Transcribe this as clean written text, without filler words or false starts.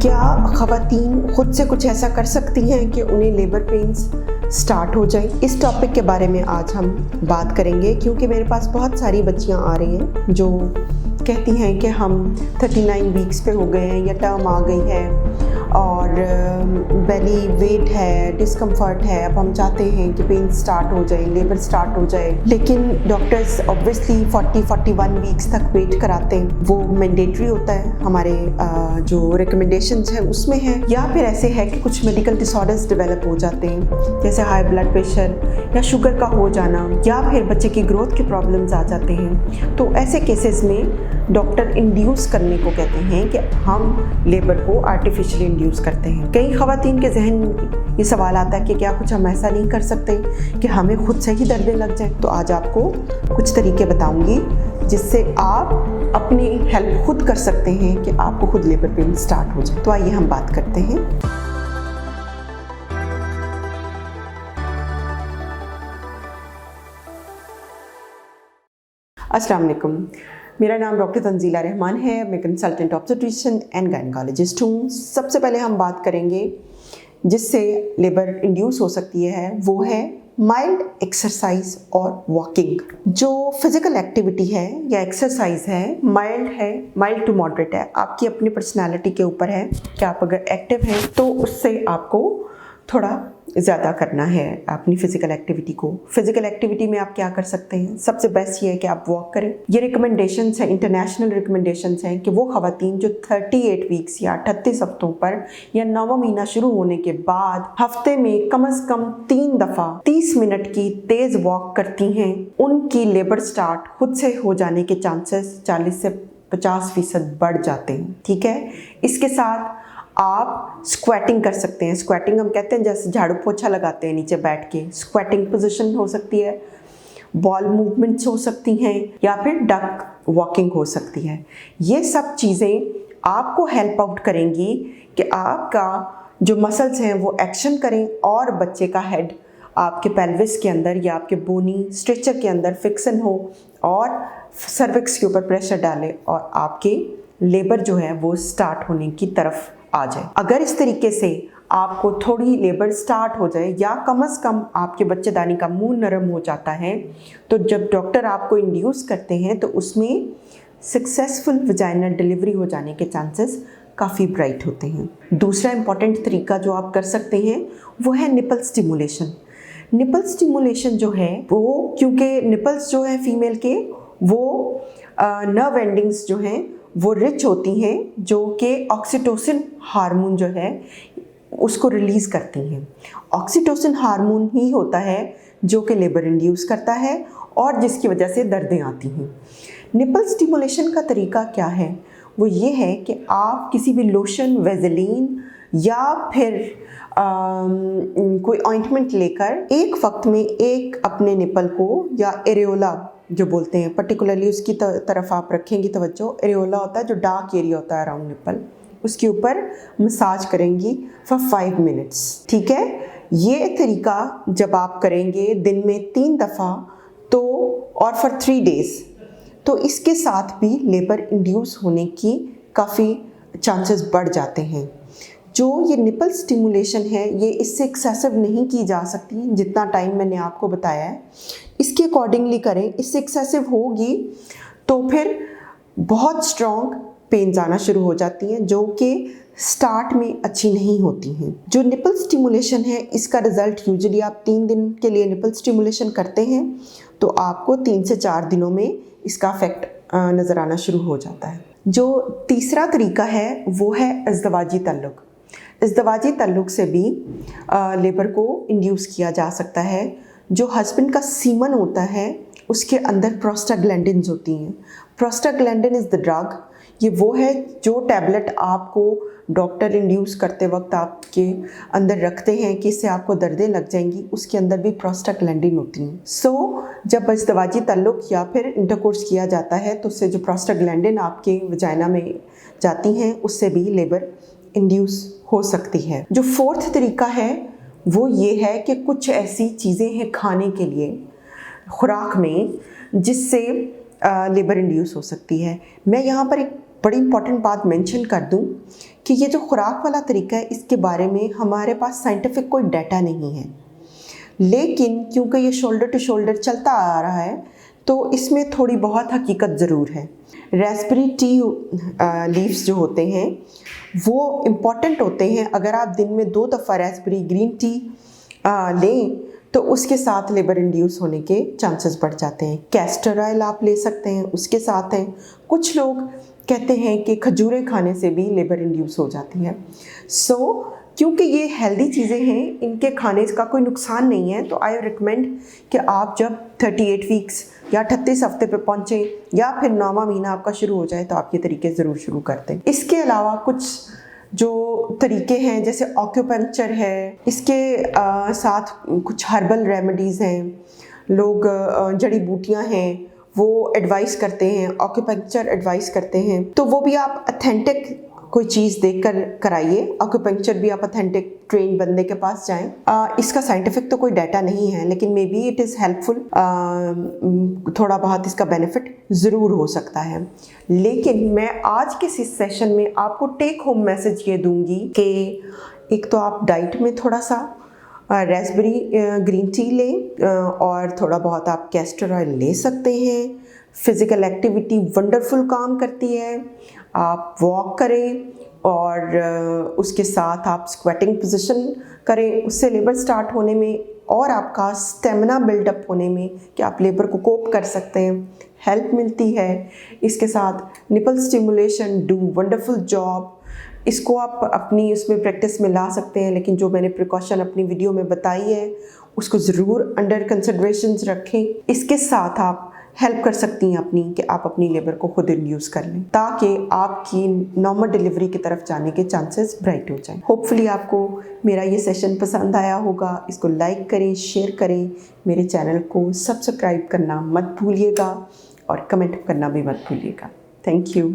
क्या ख़वातीन खुद से कुछ ऐसा कर सकती हैं कि उन्हें लेबर पेन्स स्टार्ट हो जाए? इस टॉपिक के बारे में आज हम बात करेंगे, क्योंकि मेरे पास बहुत सारी बच्चियां आ रही हैं जो कहती हैं कि हम 39 वीक्स पे हो गए हैं या टर्म आ गई है और बेली वेट है, डिस्कम्फर्ट है, अब हम चाहते हैं कि पेन स्टार्ट हो जाए, लेबर स्टार्ट हो जाए, लेकिन डॉक्टर्स ऑब्वियसली 40-41 वीक्स तक वेट कराते हैं। वो मैंडेटरी होता है, हमारे जो रिकमेंडेशंस हैं उसमें है, या फिर ऐसे है कि कुछ मेडिकल डिसऑर्डर्स डेवलप हो जाते हैं, जैसे हाई ब्लड प्रेशर या शुगर का हो जाना, या फिर बच्चे की ग्रोथ के प्रॉब्लम्स आ जाते हैं। तो ऐसे केसेस में डॉक्टर इंड्यूस करने को कहते हैं कि हम लेबर को आर्टिफिशियली इंड्यूस करते हैं। कई ख़वातीन के जहन में ये सवाल आता है कि क्या कुछ हम ऐसा नहीं कर सकते कि हमें खुद से ही दर्दें लग जाए? तो आज आपको कुछ तरीके बताऊंगी जिससे आप अपनी हेल्प खुद कर सकते हैं कि आपको खुद लेबर पेन स्टार्ट हो जाए। तो आइए हम बात करते हैं। अस्सलाम वालेकुम, मेरा नाम डॉक्टर तंजीला रहमान है। मैं कंसल्टेंट ऑब्स्टेट्रिशियन एंड गायनेकोलॉजिस्ट हूँ। सबसे पहले हम बात करेंगे जिससे लेबर इंड्यूस हो सकती है, वो है माइल्ड एक्सरसाइज और वॉकिंग। जो फिजिकल एक्टिविटी है या एक्सरसाइज है, माइल्ड टू मॉडरेट है, आपकी अपनी पर्सनैलिटी के ऊपर है कि आप अगर एक्टिव हैं तो उससे आपको थोड़ा ज़्यादा करना है अपनी फ़िज़िकल एक्टिविटी को। फ़िज़िकल एक्टिविटी में आप क्या कर सकते हैं? सबसे बेस्ट ये है कि आप वॉक करें। ये रिकमेंडेशंस हैं, इंटरनेशनल रिकमेंडेशंस हैं कि वो ख़वातीन जो 38 वीक्स या 38 हफ्तों पर या 9वां महीना शुरू होने के बाद हफ्ते में कम से कम 3 दफ़ा 30 मिनट की तेज़ वॉक करती हैं, उनकी लेबर स्टार्ट खुद से हो जाने के चांसेस 40 से 50% बढ़ जाते हैं। ठीक है, इसके साथ आप स्क्वेटिंग कर सकते हैं। स्क्वेटिंग हम कहते हैं जैसे झाड़ू पोछा लगाते हैं नीचे बैठ के, स्क्वेटिंग पोजीशन हो सकती है, बॉल मूवमेंट्स हो सकती हैं, या फिर डक वॉकिंग हो सकती है। ये सब चीज़ें आपको हेल्प आउट करेंगी कि आपका जो मसल्स हैं वो एक्शन करें और बच्चे का हेड आपके पेल्विस के अंदर या आपके बोनी स्ट्रेचर के अंदर फिक्सन हो और सर्विक्स के ऊपर प्रेशर डाले और आपके लेबर जो है वो स्टार्ट होने की तरफ आ जाए। अगर इस तरीके से आपको थोड़ी लेबर स्टार्ट हो जाए या कम से कम आपके बच्चेदानी का मुंह नरम हो जाता है, तो जब डॉक्टर आपको इंड्यूस करते हैं तो उसमें सक्सेसफुल वजाइनल डिलीवरी हो जाने के चांसेस काफ़ी ब्राइट होते हैं। दूसरा इंपॉर्टेंट तरीका जो आप कर सकते हैं वो है निपल स्टिमुलेशन। निपल स्टिमुलेशन जो है वो, क्योंकि निपल्स जो है फीमेल के, वो नर्व एंडिंग्स जो हैं वो रिच होती हैं, जो कि ऑक्सीटोसिन हार्मोन जो है उसको रिलीज़ करती हैं। ऑक्सीटोसिन हार्मोन ही होता है जो कि लेबर इंड्यूस करता है और जिसकी वजह से दर्दें आती हैं। निपल स्टिमुलेशन का तरीका क्या है? वो ये है कि आप किसी भी लोशन, वेज़लीन या फिर कोई ऑइंटमेंट लेकर एक वक्त में एक अपने निपल को, या एरियोला जो बोलते हैं, पर्टिकुलरली उसकी तरफ आप रखेंगी तवज्जो। एरियोला होता है जो डार्क एरिया होता है अराउंड निपल, उसके ऊपर मसाज करेंगी फॉर 5 मिनट्स। ठीक है, ये तरीका जब आप करेंगे दिन में 3 दफ़ा तो और फॉर 3 डेज़, तो इसके साथ भी लेबर इंड्यूस होने की काफ़ी चांसेस बढ़ जाते हैं। जो ये निपल स्टिमुलेशन है ये इससे एक्सेसिव नहीं की जा सकती जितना टाइम मैंने आपको बताया है, इसके अकॉर्डिंगली करें। इससे एक्सेसिव होगी तो फिर बहुत स्ट्रॉन्ग पेन्स आना शुरू हो जाती हैं जो कि स्टार्ट में अच्छी नहीं होती हैं। जो निपल स्टिमुलेशन है इसका रिज़ल्ट यूजुअली आप 3 दिन के लिए निपल स्टिमुलेशन करते हैं तो आपको 3 से 4 दिनों में इसका इफेक्ट नज़र आना शुरू हो जाता है। जो तीसरा तरीका है वो है इज़्दिवाजी ताल्लुक़। इज़्दिवाजी ताल्लुक़ से भी लेबर को इंड्यूस किया जा सकता है। जो हस्बैंड का सीमन होता है उसके अंदर प्रोस्टाग्लैंडिन्स होती हैं। प्रोस्टाग्लैंडिन इज़ द ड्रग, ये वो है जो टैबलेट आपको डॉक्टर इंड्यूस करते वक्त आपके अंदर रखते हैं कि इससे आपको दर्दें लग जाएंगी, उसके अंदर भी प्रोस्टाग्लैंडिन होती हैं। जब इज़्दिवाजी ताल्लुक़ या फिर इंटरकोर्स किया जाता है तो उससे जो प्रोस्टाग्लैंडिन आपके वजाइना में जाती हैं उससे भी लेबर इंड्यूस हो सकती है। जो 4th तरीका है वो ये है कि कुछ ऐसी चीज़ें हैं खाने के लिए, खुराक में, जिससे लेबर इंड्यूस हो सकती है। मैं यहाँ पर एक बड़ी इंपॉर्टेंट बात मेंशन कर दूं कि ये जो खुराक वाला तरीका है, इसके बारे में हमारे पास साइंटिफिक कोई डाटा नहीं है, लेकिन क्योंकि ये शोल्डर टू शोल्डर चलता आ रहा है तो इसमें थोड़ी बहुत हकीकत ज़रूर है। रास्पबेरी टी लीव्स जो होते हैं वो इम्पॉर्टेंट होते हैं। अगर आप दिन में 2 दफ़ा रास्पबेरी ग्रीन टी लें तो उसके साथ लेबर इंड्यूस होने के चांसेस बढ़ जाते हैं। कैस्टर ऑयल आप ले सकते हैं, उसके साथ हैं। कुछ लोग कहते हैं कि खजूरें खाने से भी लेबर इंड्यूस हो जाती है। क्योंकि ये हेल्दी चीज़ें हैं, इनके खाने का कोई नुकसान नहीं है, तो आई रिकमेंड कि आप जब 38 वीक्स या 38 हफ्ते पे पहुँचें या फिर 9वां महीना आपका शुरू हो जाए तो आप ये तरीके ज़रूर शुरू कर दें। इसके अलावा कुछ जो तरीके हैं जैसे ऑक्यूपंक्चर है, इसके साथ कुछ हर्बल रेमेडीज़ हैं, लोग जड़ी बूटियां हैं वो एडवाइस करते हैं, ऑक्यूपंक्चर एडवाइस करते हैं, तो वो भी आप अथेंटिक कोई चीज़ देखकर कराइए। ऑक्यूपंक्चर भी आप अथेंटिक ट्रेन बंदे के पास जाएं। इसका साइंटिफिक तो कोई डाटा नहीं है, लेकिन may be it is helpful. थोड़ा बहुत इसका बेनिफिट ज़रूर हो सकता है। लेकिन मैं आज के इस सेशन में आपको टेक होम मैसेज ये दूंगी कि एक तो आप डाइट में थोड़ा सा रास्पबेरी ग्रीन टी लें और थोड़ा बहुत आप कैस्टर ऑयल ले सकते हैं। फिज़िकल एक्टिविटी वंडरफुल काम करती है। आप वॉक करें और उसके साथ आप स्क्वेटिंग पोजीशन करें, उससे लेबर स्टार्ट होने में और आपका स्टेमिना बिल्डअप होने में कि आप लेबर को कोप कर सकते हैं हेल्प मिलती है। इसके साथ nipple stimulation do wonderful job, इसको आप अपनी उसमें प्रैक्टिस में ला सकते हैं, लेकिन जो मैंने प्रिकॉशन अपनी वीडियो में बताई है उसको ज़रूर अंडर कंसिडरेशन रखें। इसके साथ आप हेल्प कर सकती हैं अपनी कि आप अपनी लेबर को खुद इंड्यूस कर लें ताकि आपकी नॉर्मल डिलीवरी की तरफ जाने के चांसेस ब्राइट हो जाएं। होपफुली आपको मेरा ये सेशन पसंद आया होगा। इसको लाइक करें, शेयर करें, मेरे चैनल को सब्सक्राइब करना मत भूलिएगा और कमेंट करना भी मत भूलिएगा। Thank you.